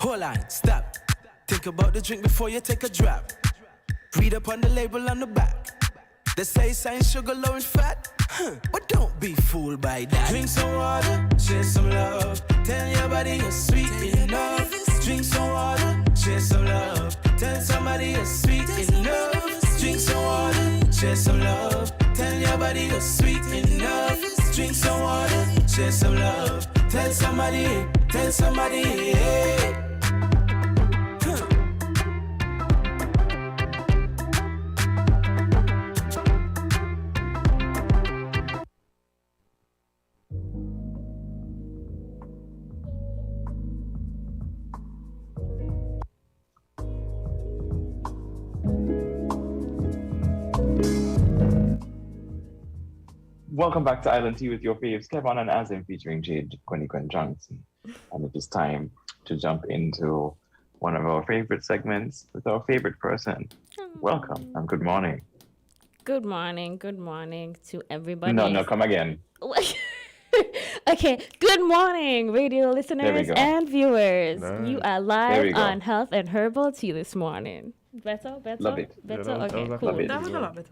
Hold on, stop. Think about the drink before you take a drop. Read up on the label on the back. They say science sugar low in fat, but don't be fooled by that. Drink some water, share some love. Tell your body you're sweet enough. Drink some water, share some love. Tell somebody you're sweet enough. Drink some water, share some love. Tell your body you're sweet enough. Drink some water, share some love. Tell somebody, yeah. Welcome back to Island Tea with your faves, Kevon and Azem, featuring Jade, Gwen Johnson. And it is time to jump into one of our favorite segments with our favorite person. Welcome and good morning. Good morning to everybody. No, come again. Okay, good morning, radio listeners and viewers. Nice. You are live on Health and Herbal Tea this morning. Better? Love it. Better? Okay, cool. That was a lot better.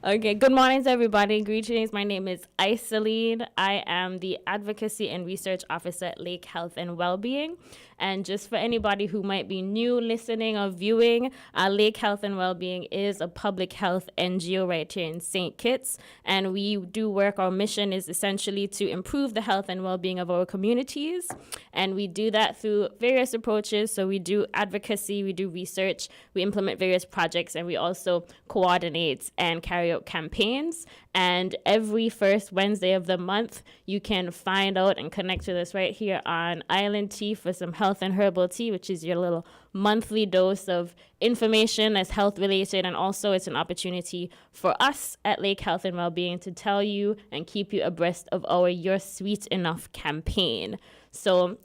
Okay, good morning to everybody. Greetings. My name is Iseline. I am the Advocacy and Research Officer at Lake Health and Wellbeing. And just for anybody who might be new listening or viewing, Lake Health and Wellbeing is a public health NGO right here in St. Kitts. And we do work, our mission is essentially to improve the health and well-being of our communities. And we do that through various approaches. So we do advocacy, we do research, we implement various projects, and we also coordinate and carry out campaigns. And every first Wednesday of the month, you can find out and connect with us right here on Island Tea for some health and herbal tea, which is your little monthly dose of information that's health related. And also it's an opportunity for us at Lake Health and Wellbeing to tell you and keep you abreast of our You're Sweet Enough campaign. So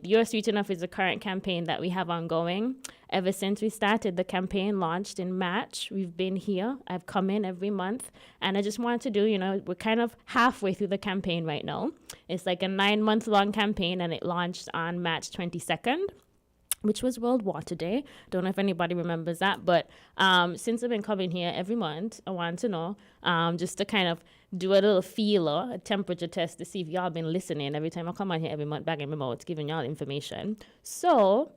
You're Sweet Enough is the current campaign that we have ongoing. Ever since we started, the campaign launched in March. We've been here. I've come in every month. And I just wanted to do, we're kind of halfway through the campaign right now. It's like a 9-month-long campaign, and it launched on March 22nd, which was World Water Day. Don't know if anybody remembers that. But since I've been coming here every month, I want to know, just to kind of do a little feeler, a temperature test to see if y'all been listening every time I come on here every month, back in my mouth, giving y'all information. So,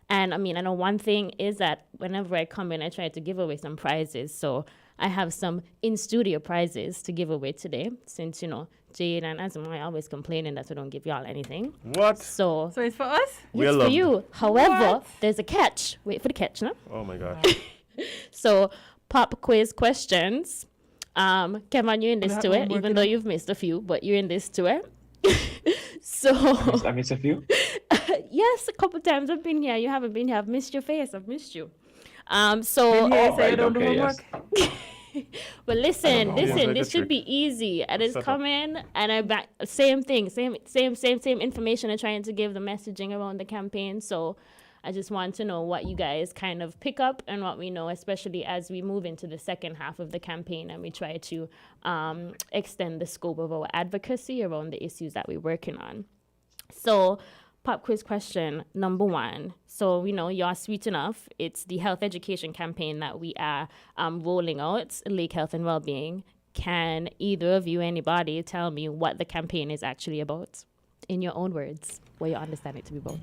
and I know one thing is that whenever I come in, I try to give away some prizes. So I have some in-studio prizes to give away today, since, Jade and Azem are always complaining that we don't give y'all anything. What? So it's for us? It's for you. However, there's a catch. Wait for the catch, no? Oh, my God. So, pop quiz questions. Kevon, you're in this to it, even though you've missed a few, but you're in this to it. So I missed a few? Yes, a couple times I've been here. You haven't been here. I've missed your face. I've missed you. Been here, so you don't do homework. But listen, this should be easy. I just come in and I back same thing, same information. I'm trying to give the messaging around the campaign. So I just want to know what you guys kind of pick up and what we know, especially as we move into the second half of the campaign and we try to extend the scope of our advocacy around the issues that we're working on. So pop quiz question number 1. So, You're Sweet Enough. It's the health education campaign that we are rolling out, Lake Health and Wellbeing. Can either of you, anybody, tell me what the campaign is actually about? In your own words, what you understand it to be about.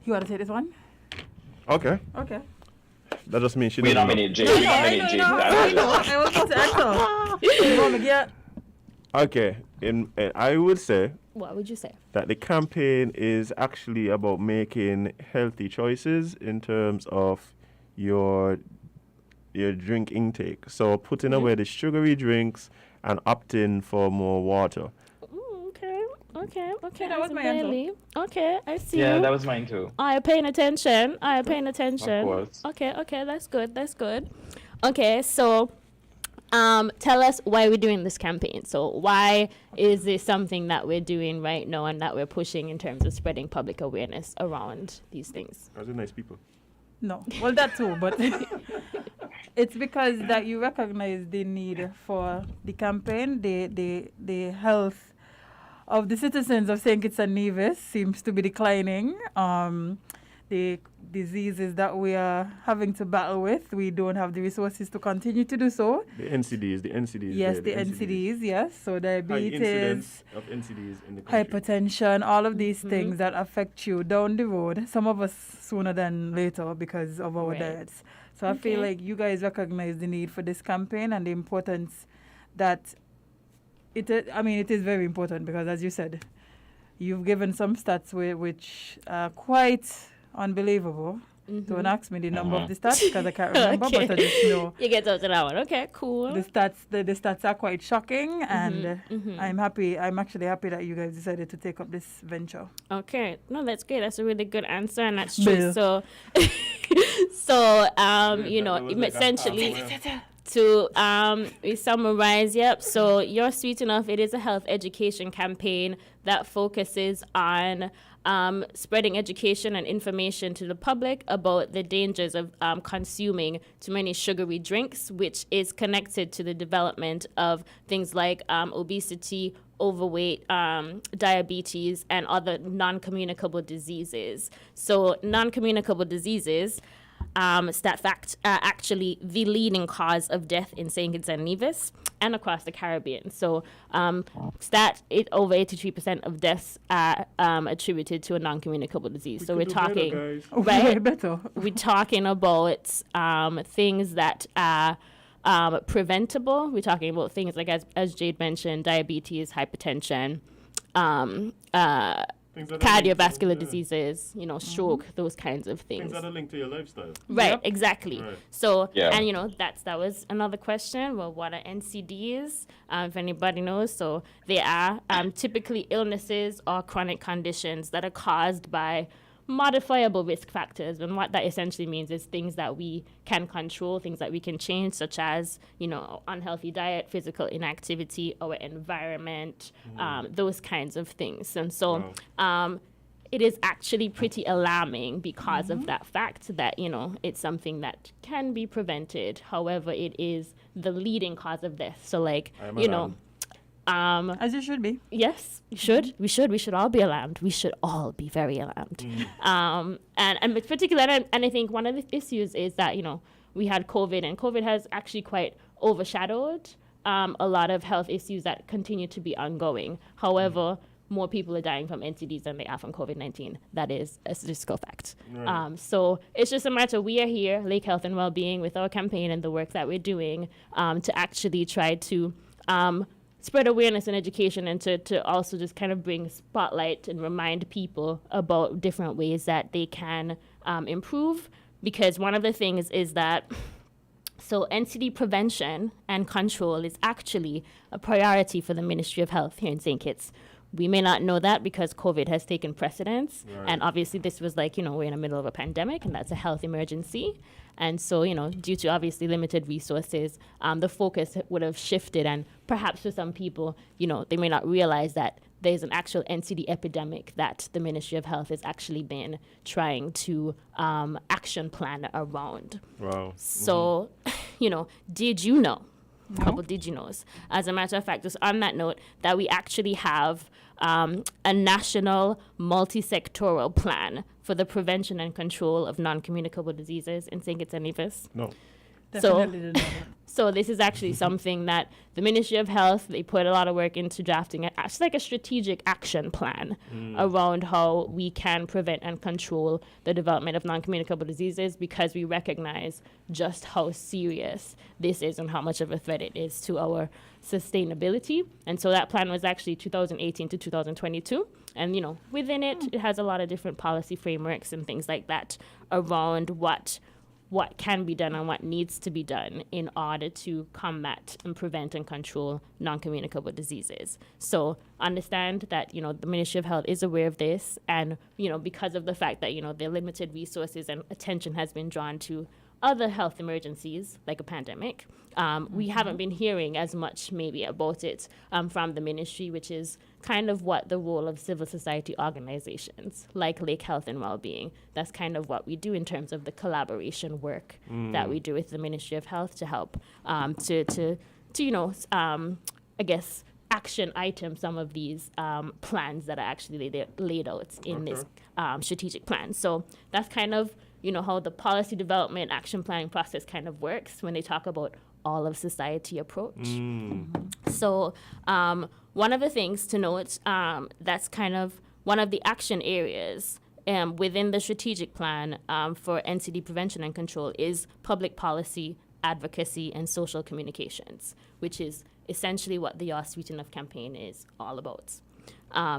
You want to say this one? Okay. That just means we nominate Jade. I was going to answer. Okay. I would say. What would you say? That the campaign is actually about making healthy choices in terms of your drink intake. So putting away the sugary drinks and opting for more water. Okay. That was my answer. Okay, I see. Yeah, that was mine too. Are you paying attention? Of course. Okay, that's good. Okay, so tell us why we're doing this campaign. So why is this something that we're doing right now and that we're pushing in terms of spreading public awareness around these things? Those are nice people. No, well, that too, but it's because that you recognize the need for the campaign, the health of the citizens of St. Kitts and Nevis seems to be declining. The diseases that we are having to battle with, we don't have the resources to continue to do so. The NCDs. Yes, the NCDs, yes. So High diabetes, incidence of NCDs in the country. hypertension, all of these things that affect you down the road. Some of us sooner than later because of our Right. diets. So I feel like you guys recognize the need for this campaign and the importance that it is very important because, as you said, you've given some stats which are quite unbelievable. Don't ask me the number of the stats because I can't remember, but I just know You get up to that one. Okay, cool. the stats are quite shocking, and I'm actually happy that you guys decided to take up this venture. Okay, no, that's great. That's a really good answer, and that's true. Bill. So, you know, that was like a essentially, half to we summarize, yep. So, You're Sweet Enough, it is a health education campaign that focuses on spreading education and information to the public about the dangers of consuming too many sugary drinks, which is connected to the development of things like obesity, overweight, diabetes, and other non-communicable diseases. So non-communicable diseases, stat fact, actually the leading cause of death in St. Kitts and Nevis and across the Caribbean. So over 83% of deaths are attributed to a non-communicable disease. So we're talking, Way better. we're talking about things that are preventable. We're talking about things like, as Jade mentioned, diabetes, hypertension, Things that are linked cardiovascular to- diseases, stroke, those kinds of Things things. that are linked to your lifestyle. Right, Yep. exactly. Right. So, Yeah. and that was another question. Well, what are NCDs? If anybody knows, so they are typically illnesses or chronic conditions that are caused by modifiable risk factors. And what that essentially means is things that we can control, things that we can change, such as, unhealthy diet, physical inactivity, our environment, those kinds of things. And so, it is actually pretty alarming because of that fact that, it's something that can be prevented. However, it is the leading cause of death. So, like, I'm alarmed. As you should be. yes, you should. We should all be alarmed. We should all be very alarmed. And particularly, and I think one of the issues is that, we had COVID, and COVID has actually quite overshadowed a lot of health issues that continue to be ongoing. However, more people are dying from NCDs than they are from COVID-19. That is a statistical fact. Right. So it's just a matter, we are here, Lake Health and Wellbeing, with our campaign and the work that we're doing to actually try to spread awareness and education, and to also just kind of bring spotlight and remind people about different ways that they can improve. Because one of the things is that NCD prevention and control is actually a priority for the Ministry of Health here in St. Kitts. We may not know that because COVID has taken precedence. Right. And obviously this was we're in the middle of a pandemic, and that's a health emergency. And so, due to obviously limited resources, the focus would have shifted. And perhaps for some people, they may not realize that there's an actual NCD epidemic that the Ministry of Health has actually been trying to action plan around. Wow. So, did you know? Couple did you knows. As a matter of fact, just on that note, that we actually have a national multi-sectoral plan for the prevention and control of non-communicable diseases in St. Kitts and Nevis. No. Definitely didn't know that. So this is actually something that the Ministry of Health, they put a lot of work into drafting. It's like a strategic action plan around how we can prevent and control the development of non-communicable diseases, because we recognize just how serious this is and how much of a threat it is to our sustainability. And so that plan was actually 2018 to 2022. And, within it, it has a lot of different policy frameworks and things like that around what can be done and what needs to be done in order to combat and prevent and control non-communicable diseases. So understand that, the Ministry of Health is aware of this, and, because of the fact that, the limited resources and attention has been drawn to other health emergencies like a pandemic, we haven't been hearing as much maybe about it from the ministry, which is kind of what the role of civil society organizations like Lake Health and Wellbeing, that's kind of what we do in terms of the collaboration work that we do with the Ministry of Health to help I guess action items some of these plans that are actually laid out in this strategic plan. So that's kind of, how the policy development action planning process kind of works when they talk about all of society approach. So one of the things to note, that's kind of one of the action areas within the strategic plan for NCD prevention and control is public policy, advocacy, and social communications, which is essentially what the You're Sweet Enough campaign is all about.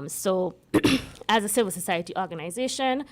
So as a civil society organization,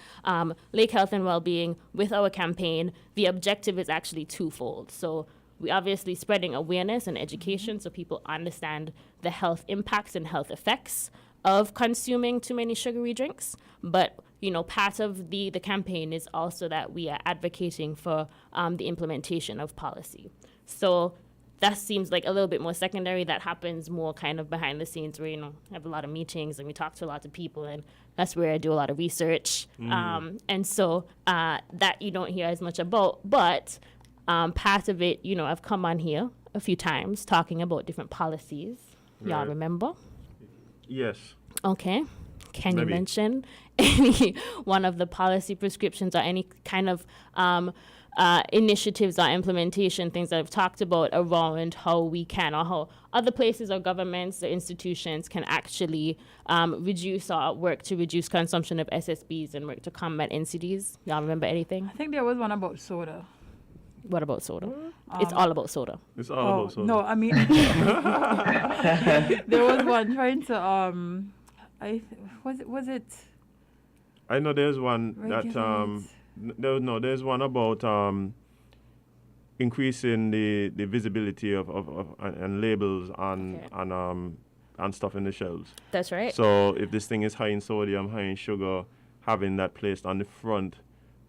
Lake Health and Wellbeing, with our campaign, the objective is actually twofold. So we obviously spreading awareness and education so people understand the health impacts and health effects of consuming too many sugary drinks. But, part of the campaign is also that we are advocating for the implementation of policy. So that seems like a little bit more secondary. That happens more kind of behind the scenes where, have a lot of meetings and we talk to a lot of people, and that's where I do a lot of research. And so that you don't hear as much about. But part of it, I've come on here a few times talking about different policies. Y'all remember? Yes. Okay. Can Maybe. you mention any one of the policy prescriptions or any kind of initiatives or implementation things that I've talked about around how we can, or how other places or governments or institutions can actually reduce or work to reduce consumption of SSBs and work to combat NCDs? Y'all remember anything? I think there was one about soda. What about soda? It's all about soda. It's all about soda. No, I mean, there was one trying to was it? I know there's one that there's one about increasing the visibility of and labels and stuff in the shelves. That's right. So if this thing is high in sodium, high in sugar, having that placed on the front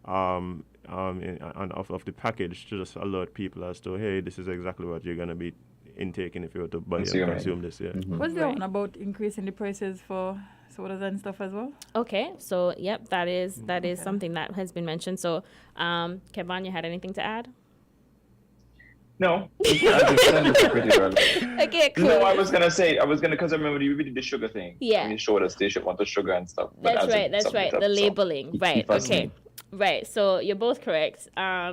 of the package to just alert people as to, hey, this is exactly what you're gonna be intaking if you were to buy and consume this. Yeah. Was there one about increasing the prices for sodas and stuff as well? Okay, so yep, that is something that has been mentioned. So, Kevon, you had anything to add? No, I just it pretty well. Okay, cool. No, because I remember you did the sugar thing. Yeah. And you showed us they should want the sugar and stuff. But That's right. The labeling, right? Okay. Right, so you're both correct.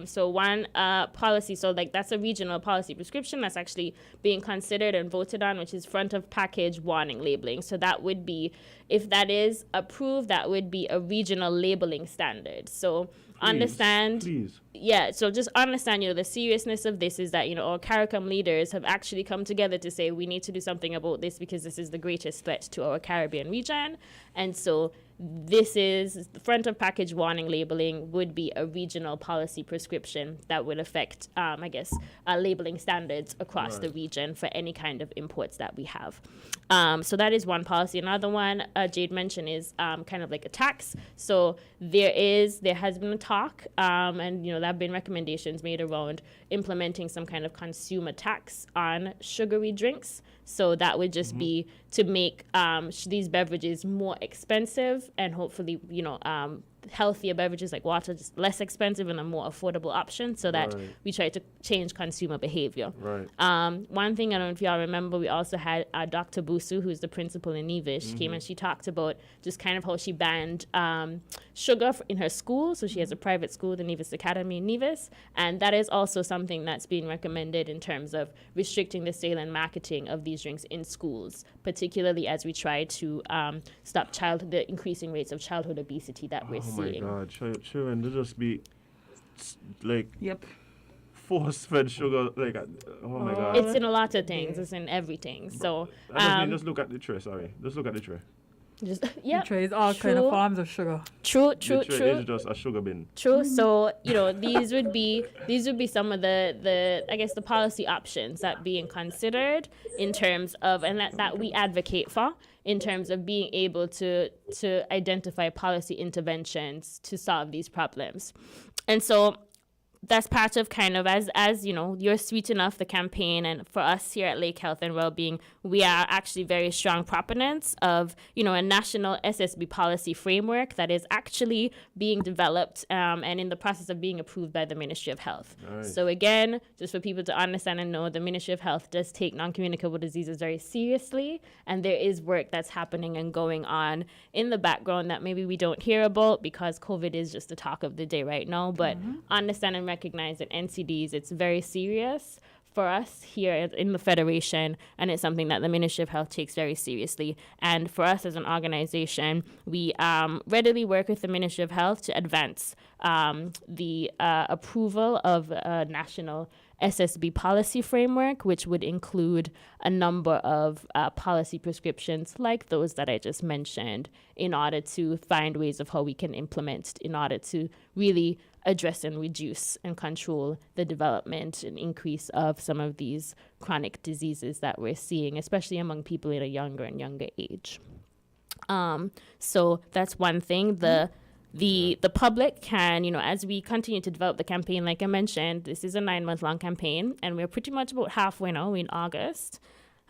So one policy, so like that's a regional policy prescription that's actually being considered and voted on, which is front of package warning labeling. So that would be, if that is approved, that would be a regional labeling standard. So Please. Yeah, so just understand, the seriousness of this is that, our CARICOM leaders have actually come together to say we need to do something about this because this is the greatest threat to our Caribbean region. And so this is the front of package warning labeling would be a regional policy prescription that would affect, labeling standards across the region for any kind of imports that we have. So that is one policy. Another one Jade mentioned is kind of like a tax. So there has been a talk, and there have been recommendations made around implementing some kind of consumer tax on sugary drinks. So that would just be to make these beverages more expensive and hopefully, healthier beverages like water just less expensive and a more affordable option, so that we try to change consumer behavior. Right. One thing, I don't know if y'all remember, we also had Dr. Busu, who's the principal in Nevis, came and she talked about just kind of how she banned sugar in her school. So she has a private school, the Nevis Academy in Nevis, and that is also something that's being recommended in terms of restricting the sale and marketing of these drinks in schools, particularly as we try to stop the increasing rates of childhood obesity that we're seeing. Oh my God, children, they just be like force-fed sugar, like oh my God. It's in a lot of things. It's in everything. So just look at the tray. Just look at the tray. Just The tray is all kind of forms of sugar. True. The tray is just a sugar bin. True. So these would be some of the I guess the policy options that being considered in terms of, and that we advocate for in terms of being able to identify policy interventions to solve these problems. And so that's part of kind of as you know, You're Sweet Enough, the campaign. And for us here at Lake Health and Wellbeing, we are actually very strong proponents of, a national SSB policy framework that is actually being developed and in the process of being approved by the Ministry of Health. Nice. So again, just for people to understand and know, the Ministry of Health does take non-communicable diseases very seriously, and there is work that's happening and going on in the background that maybe we don't hear about because COVID is just the talk of the day right now. But understand and recognize that NCDs, it's very serious for us here in the Federation, and it's something that the Ministry of Health takes very seriously. And for us as an organization, we readily work with the Ministry of Health to advance the approval of a national SSB policy framework, which would include a number of policy prescriptions like those that I just mentioned, in order to find ways of how we can implement in order to really address and reduce and control the development and increase of some of these chronic diseases that we're seeing, especially among people in a younger and younger age. So that's one thing. The public can, as we continue to develop the campaign, like I mentioned, this is a 9-month-long campaign, and we're pretty much about halfway now. We're in August.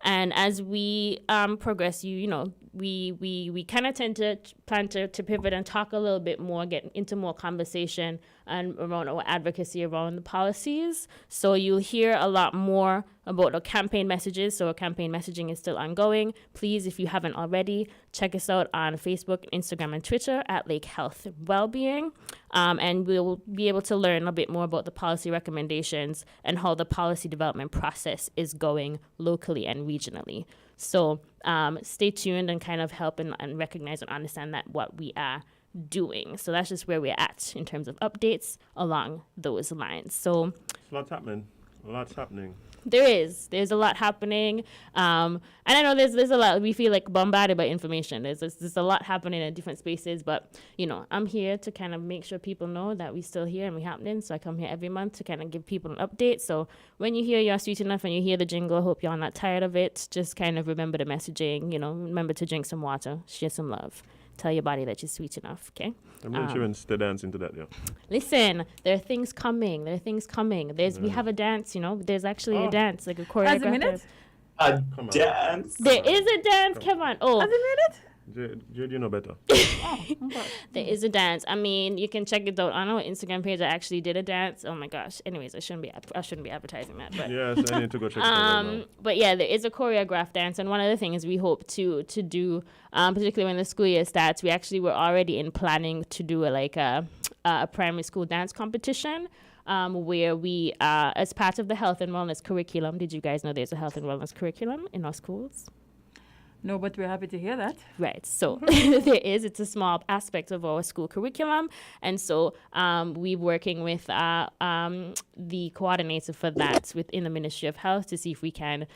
And as we progress, we kind of tend to plan to pivot and talk a little bit more, get into more conversation and around our advocacy around the policies. So you'll hear a lot more about our campaign messages. So our campaign messaging is still ongoing. Please, if you haven't already, check us out on Facebook, Instagram, and Twitter at Lake Health Wellbeing. And we'll be able to learn a bit more about the policy recommendations and how the policy development process is going locally and regionally. So stay tuned and kind of help and recognize and understand that what we are doing. So that's just where we're at in terms of updates along those lines. So Lots happening. Lots happening. There's a lot happening, and I know there's a lot. We feel like bombarded by information. There's a lot happening in different spaces, but I'm here to kind of make sure people know that we're still here and we're happening. So I come here every month to kind of give people an update. So when you hear You're Sweet Enough and you hear the jingle, I hope you're not tired of it. Just kind of remember the messaging. Remember to drink some water, share some love. Tell your body that you're sweet enough, okay? I'm really sure to dance into that, yeah. Listen, there are things coming. We have a dance, There's actually a dance, like a choreographed. As a minute? A dance. There is a dance, Kevon. Oh. As a minute? Jade, you know better. There is a dance. I mean, you can check it out on our Instagram page. I actually did a dance. Oh my gosh. Anyways, I shouldn't be advertising that. But Yes, I need to go check it out right now. But yeah, there is a choreographed dance, and one of the things we hope to do, particularly when the school year starts, we actually were already in planning to do a primary school dance competition. Where we, as part of the health and wellness curriculum, did you guys know there's a health and wellness curriculum in our schools? No, but we're happy to hear that. Right. So it's a small aspect of our school curriculum. And so we're working with the coordinator for that within the Ministry of Health to see if we can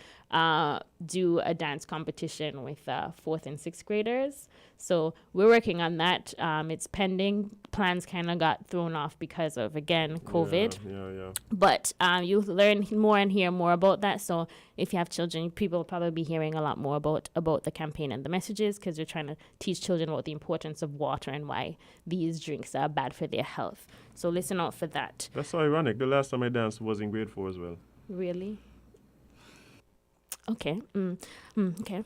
do a dance competition with 4th and 6th graders. So we're working on that. It's pending. Plans kind of got thrown off because of, again, COVID. Yeah. But you'll learn more and hear more about that. So if you have children, people will probably be hearing a lot more about the campaign and the messages, because we're trying to teach children about the importance of water and why these drinks are bad for their health. So listen out for that. That's so ironic. The last time I danced was in grade 4 as well. Really? Okay. Okay.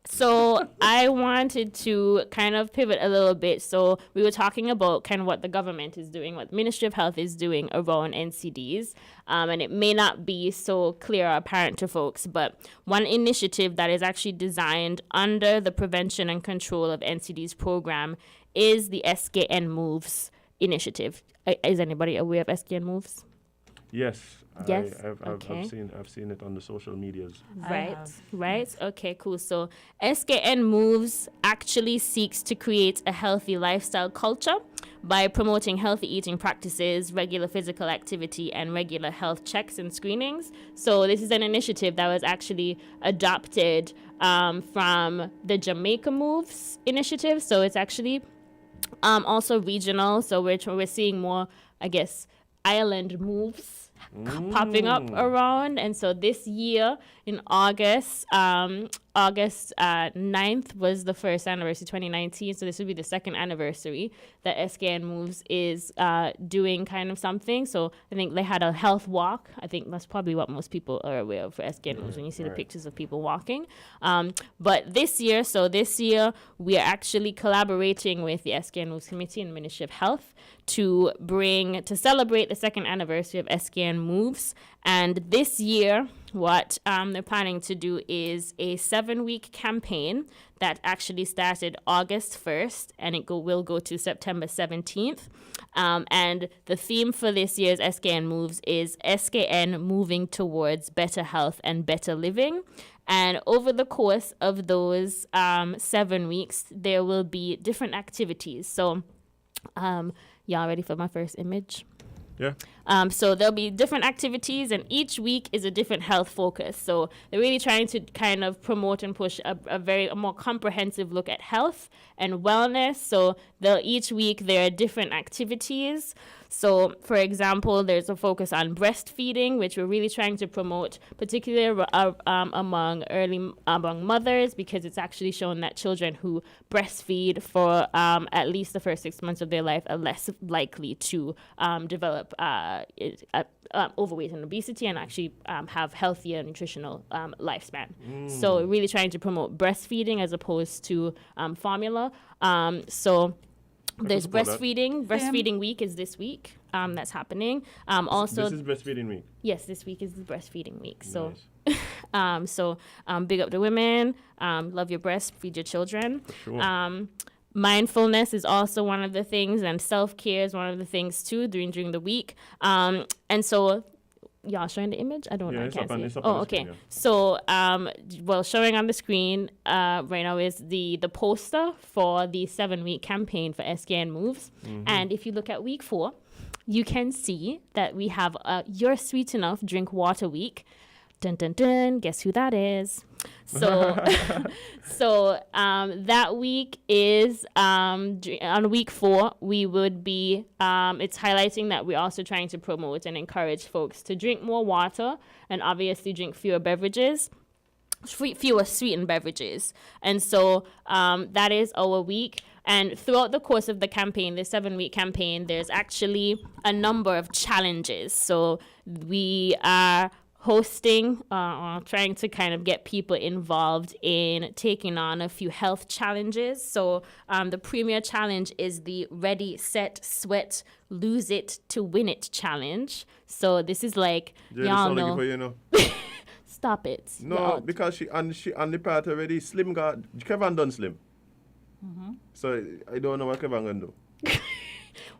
So I wanted to kind of pivot a little bit. So we were talking about kind of what the government is doing, what the Ministry of Health is doing around NCDs. And it may not be so clear or apparent to folks, but one initiative that is actually designed under the Prevention and Control of NCDs program is the SKN Moves initiative. Is anybody aware of SKN Moves? Yes. Yes. I've seen it on the social medias. Right. Okay, cool. So SKN Moves actually seeks to create a healthy lifestyle culture by promoting healthy eating practices, regular physical activity, and regular health checks and screenings. So this is an initiative that was actually adopted from the Jamaica Moves initiative. So it's actually also regional. So we're seeing more, I guess, island moves popping up around. And so this year in August, August 9th was the first anniversary, 2019. So this would be the second anniversary that SKN Moves is doing kind of something. So I think they had a health walk. I think that's probably what most people are aware of for SKN Moves when you see the pictures of people walking. But this year, we are actually collaborating with the SKN Moves Committee and the Ministry of Health to celebrate the second anniversary of SKN Moves. And this year, what they're planning to do is a 7-week campaign that actually started August 1st, and it will go to September 17th. And the theme for this year's SKN Moves is SKN Moving Towards Better Health and Better Living. And over the course of those 7 weeks, there will be different activities. So, y'all ready for my first image? Yeah. So there'll be different activities, and each week is a different health focus. So they're really trying to kind of promote and push a more comprehensive look at health and wellness. So each week there are different activities. So, for example, there's a focus on breastfeeding, which we're really trying to promote, particularly among mothers, because it's actually shown that children who breastfeed for at least the first 6 months of their life are less likely to develop overweight and obesity, and actually have healthier nutritional lifespan. So, really trying to promote breastfeeding as opposed to formula. There's breastfeeding. Breastfeeding week is this week. That's happening. Also, this is breastfeeding week. Yes, this week is the breastfeeding week. So, Nice. Big up the women. Love your breast. Feed your children. For sure. Mindfulness is also one of the things, and self-care is one of the things too during the week. And so, y'all showing the image? I don't know. I can't see it. Oh, okay. So, showing on the screen right now is the poster for the 7-week campaign for SKN Moves. And if you look at week 4, you can see that we have You're Sweet Enough Drink Water Week. Dun, dun, dun. Guess who that is? So, that week is on week 4. We would be. It's highlighting that we're also trying to promote and encourage folks to drink more water and obviously drink fewer sweetened beverages. And so that is our week. And throughout the course of the campaign, the 7-week campaign, there's actually a number of challenges. So we are hosting, trying to kind of get people involved in taking on a few health challenges. So the premier challenge is the Ready, Set, Sweat, Lose It to Win It challenge. So this is like, Jade, y'all know. Stop it. No, because she on the part already. Slim got Kevon done slim. So I don't know what Kevon gonna do.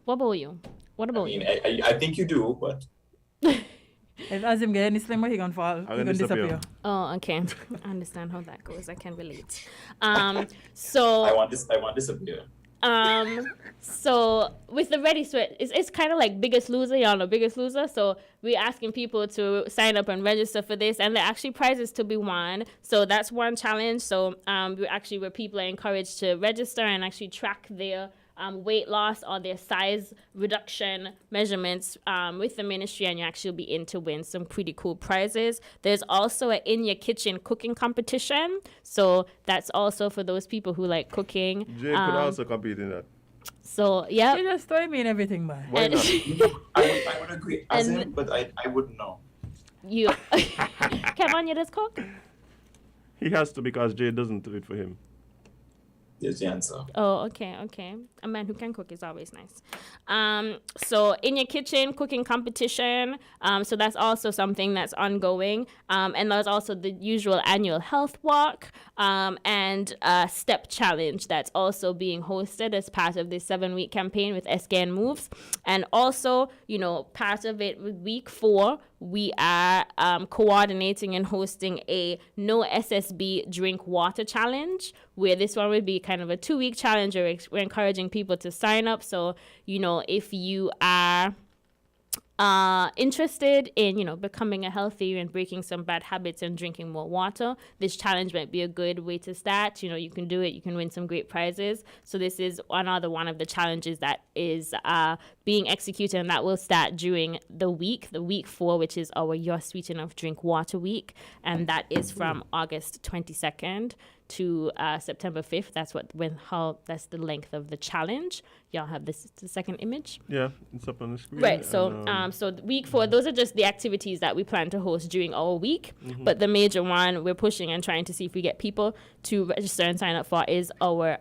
What about you? I think you do, but If Azem get any slimmer, he gonna fall. He gonna disappear. Oh, okay. I understand how that goes. I can relate. So I want this appear. So with the Ready Sweat, it's kind of like Biggest Loser. Y'all know Biggest Loser. So we're asking people to sign up and register for this, and there are actually prizes to be won. So that's one challenge. So where people are encouraged to register and actually track their weight loss or their size reduction measurements with the ministry, and you actually be in to win some pretty cool prizes. There's also an In Your Kitchen cooking competition. So that's also for those people who like cooking. Jade could also compete in that. So, yeah. You just throw me in everything, man. Why not? I would agree, Azem, but I wouldn't know. Kevon, you just cook? He has to, because Jade doesn't do it for him. There's the answer. Oh, okay. A man who can cook is always nice. So In Your Kitchen cooking competition. So that's also something that's ongoing. And there's also the usual annual health walk and step challenge that's also being hosted as part of this 7-week campaign with SKN Moves. And also, part of it with week 4, we are coordinating and hosting a No SSB Drink Water Challenge, where this one would be kind of a 2-week challenge. We're encouraging people to sign up. So, if you are interested in, becoming a healthier and breaking some bad habits and drinking more water, this challenge might be a good way to start. You can do it. You can win some great prizes. So this is another one of the challenges that is being executed, and that will start during the week 4, which is our You're Sweet Enough Drink Water Week, and that is from August 22nd to September 5th. That's the length of the challenge. Y'all have the second image? Yeah, it's up on the screen. Right. So so week 4, those are just the activities that we plan to host during our week. Mm-hmm. But the major one we're pushing and trying to see if we get people to register and sign up for is our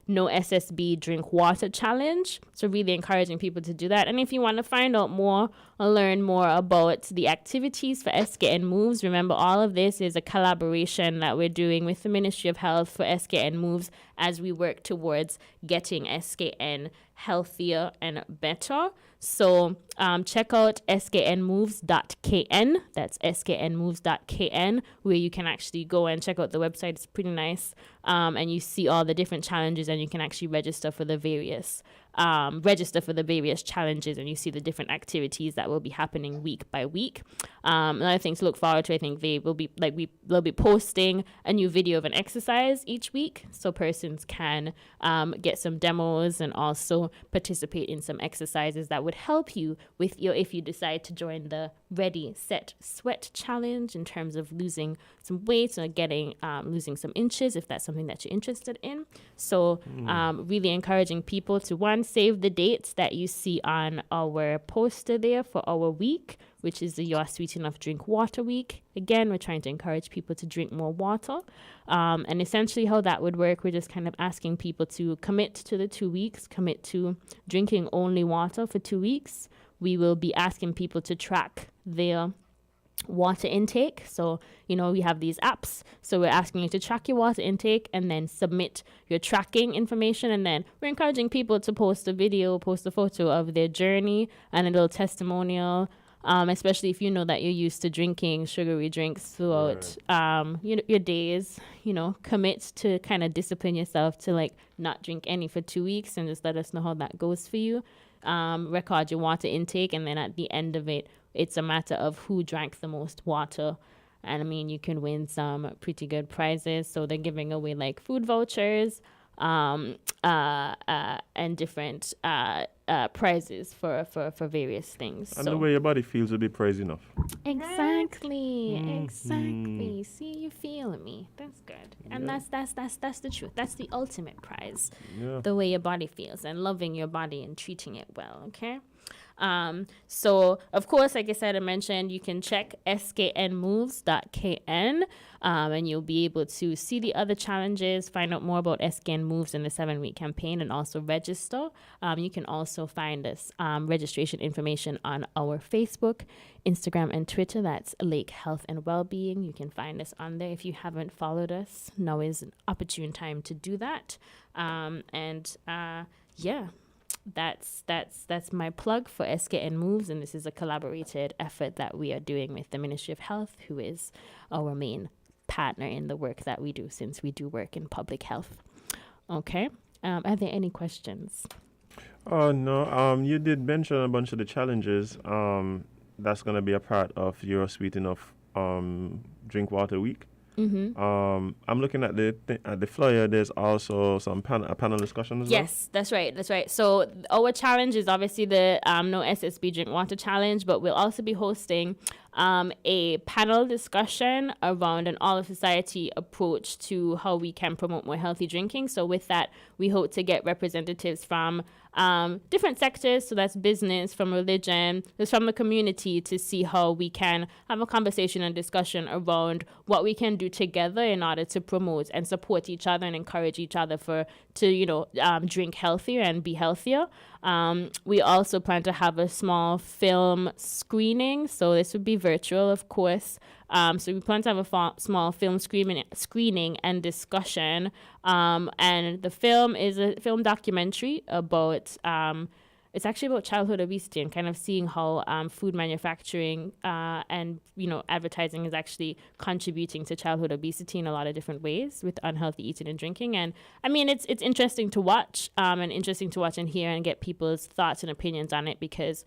No SSB Drink Water Challenge. So really encouraging people to do that. And if you want to find out more or learn more about the activities for SKN Moves, remember all of this is a collaboration that we're doing with the Ministry of Health for SKN Moves as we work towards getting SKN healthier and better. So check out sknmoves.kn. That's sknmoves.kn, where you can actually go and check out the website. It's pretty nice. And you see all the different challenges, and you can actually register for the various challenges, and you see the different activities that will be happening week by week. Another thing to look forward to, I think they'll be posting a new video of an exercise each week, so persons can get some demos and also participate in some exercises that would help you with if you decide to join the Ready, Set, Sweat challenge in terms of losing some weight or losing some inches, if that's something that you're interested in. So really encouraging people to save the dates that you see on our poster there for our week, which is the You're Sweet Enough Drink Water Week. Again, we're trying to encourage people to drink more water. And essentially how that would work, we're just kind of asking people to commit to the 2 weeks, commit to drinking only water for 2 weeks. We will be asking people to track their water intake. So, we have these apps. So we're asking you to track your water intake and then submit your tracking information. And then we're encouraging people to post a video, post a photo of their journey and a little testimonial, especially if you know that you're used to drinking sugary drinks throughout your days. Commit to kind of discipline yourself to not drink any for 2 weeks, and just let us know how that goes for you. Record your water intake, and then at the end of it, it's a matter of who drank the most water. And you can win some pretty good prizes. So they're giving away food vouchers and different prizes for various things. And the way your body feels will be praise enough. Exactly. Exactly. See, you feeling me. That's good. And that's the truth. That's the ultimate prize. Yeah. The way your body feels and loving your body and treating it well. Okay. So of course, like I said, I mentioned, you can check sknmoves.kn, and you'll be able to see the other challenges, find out more about SKN Moves in the 7-week campaign, and also register. You can also find us registration information on our Facebook, Instagram, and Twitter. That's Lake Health and Wellbeing. You can find us on there. If you haven't followed us, now is an opportune time to do that. That's my plug for SKN Moves, and this is a collaborated effort that we are doing with the Ministry of Health, who is our main partner in the work that we do, since we do work in public health. Okay. Are there any questions? Oh, no. You did mention a bunch of the challenges that's going to be a part of your Sweet Enough Drink Water Week. Mm-hmm. I'm looking at the flyer. There's also some a panel discussion as well. Yes, that's right. So our challenge is obviously the No SSB Drink Water Challenge, but we'll also be hosting a panel discussion around an all-of-society approach to how we can promote more healthy drinking. So with that, we hope to get representatives from different sectors, so that's business, from religion, just from the community, to see how we can have a conversation and discussion around what we can do together in order to promote and support each other and encourage each other to drink healthier and be healthier. We also plan to have a small film screening, so this would be virtual, of course. So we plan to have a small film screening and discussion. And the film is a film documentary about it's actually about childhood obesity and kind of seeing how food manufacturing and, advertising is actually contributing to childhood obesity in a lot of different ways with unhealthy eating and drinking. And I mean, it's interesting to watch and hear and get people's thoughts and opinions on it, because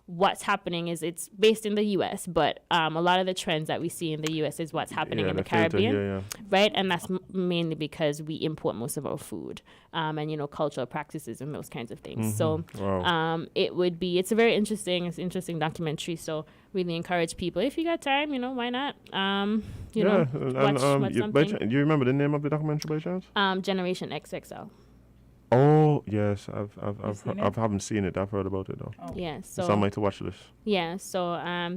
what's happening is it's based in the U.S., but a lot of the trends that we see in the U.S. is what's happening in the Caribbean, right? And that's mainly because we import most of our food and, cultural practices and those kinds of things. So it's a very interesting documentary. So really encourage people, if you got time, why not? Watch something. Do you remember the name of the documentary by chance? Generation XXL. Oh yes, I haven't seen it. I've heard about it though. Oh. Yeah, so it's on my to watch list. Yeah, so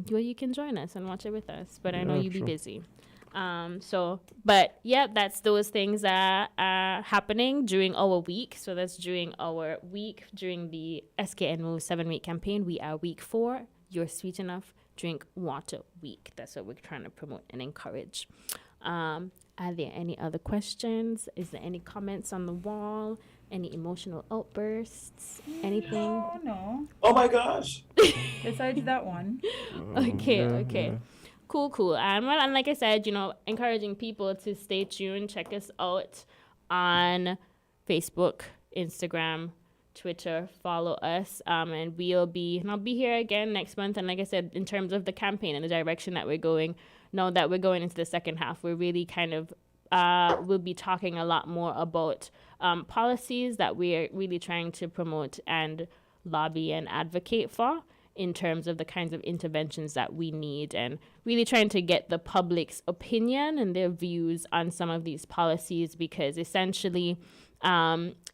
you can join us and watch it with us, but I know you'll be busy. That's those things that are happening during our week. So that's during our week during the SKNYPA 7-week campaign. We are week 4. You're sweet enough. Drink water week. That's what we're trying to promote and encourage. Are there any other questions? Is there any comments on the wall? Any emotional outbursts? Anything? No. Oh my gosh. Besides that one. Okay. Yeah. Cool. And like I said, encouraging people to stay tuned. Check us out on Facebook, Instagram, Twitter. Follow us. And I'll be here again next month. And like I said, in terms of the campaign and the direction that we're going, now that we're going into the second half, we're really kind of we'll be talking a lot more about policies that we're really trying to promote and lobby and advocate for in terms of the kinds of interventions that we need, and really trying to get the public's opinion and their views on some of these policies, because essentially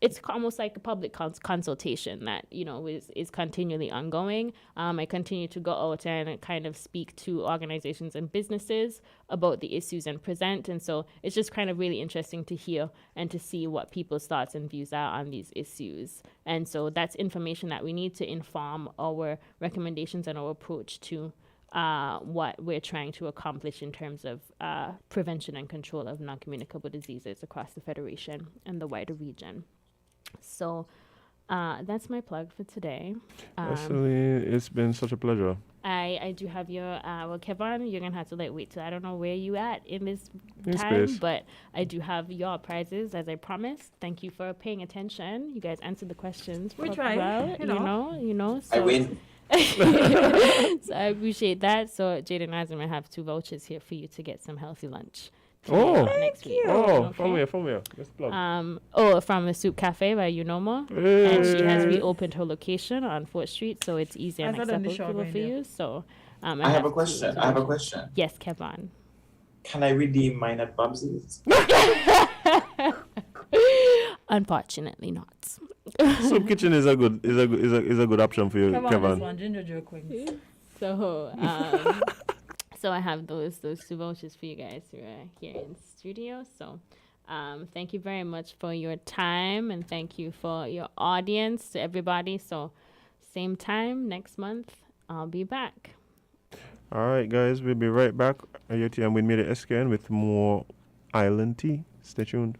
it's almost like a public consultation that, is continually ongoing. I continue to go out and kind of speak to organizations and businesses about the issues and present. And so it's just kind of really interesting to hear and to see what people's thoughts and views are on these issues. And so that's information that we need to inform our recommendations and our approach to what we're trying to accomplish in terms of prevention and control of non-communicable diseases across the Federation and the wider region. So that's my plug for today. Actually, it's been such a pleasure. I do have your, Kevon, you're going to have to wait till I don't know where you at in this in time, space. But I do have your prizes as I promised. Thank you for paying attention. You guys answered the questions. We tried, well, I win. So I appreciate that. So Jade and Azem, I have 2 vouchers here for you to get some healthy lunch. Next week. From where? Let's plug. From the Soup Cafe by Unoma. Hey. And she has reopened her location on 4th Street, so it's easy and I saw it on the accessible shop for right you. So I have a question. Yes, Kevon. Can I redeem mine at Bubsy's? Unfortunately not. Soup Kitchen is a good option for you, Come on, this Kevon. one, ginger jerk wings. So so I have those 2 vouchers for you guys who are here in studio. So thank you very much for your time, and thank you for your audience, to everybody. So same time next month, I'll be back. All right, guys, we'll be right back. Are you and WINNMedia SKN with more Island Tea. Stay tuned.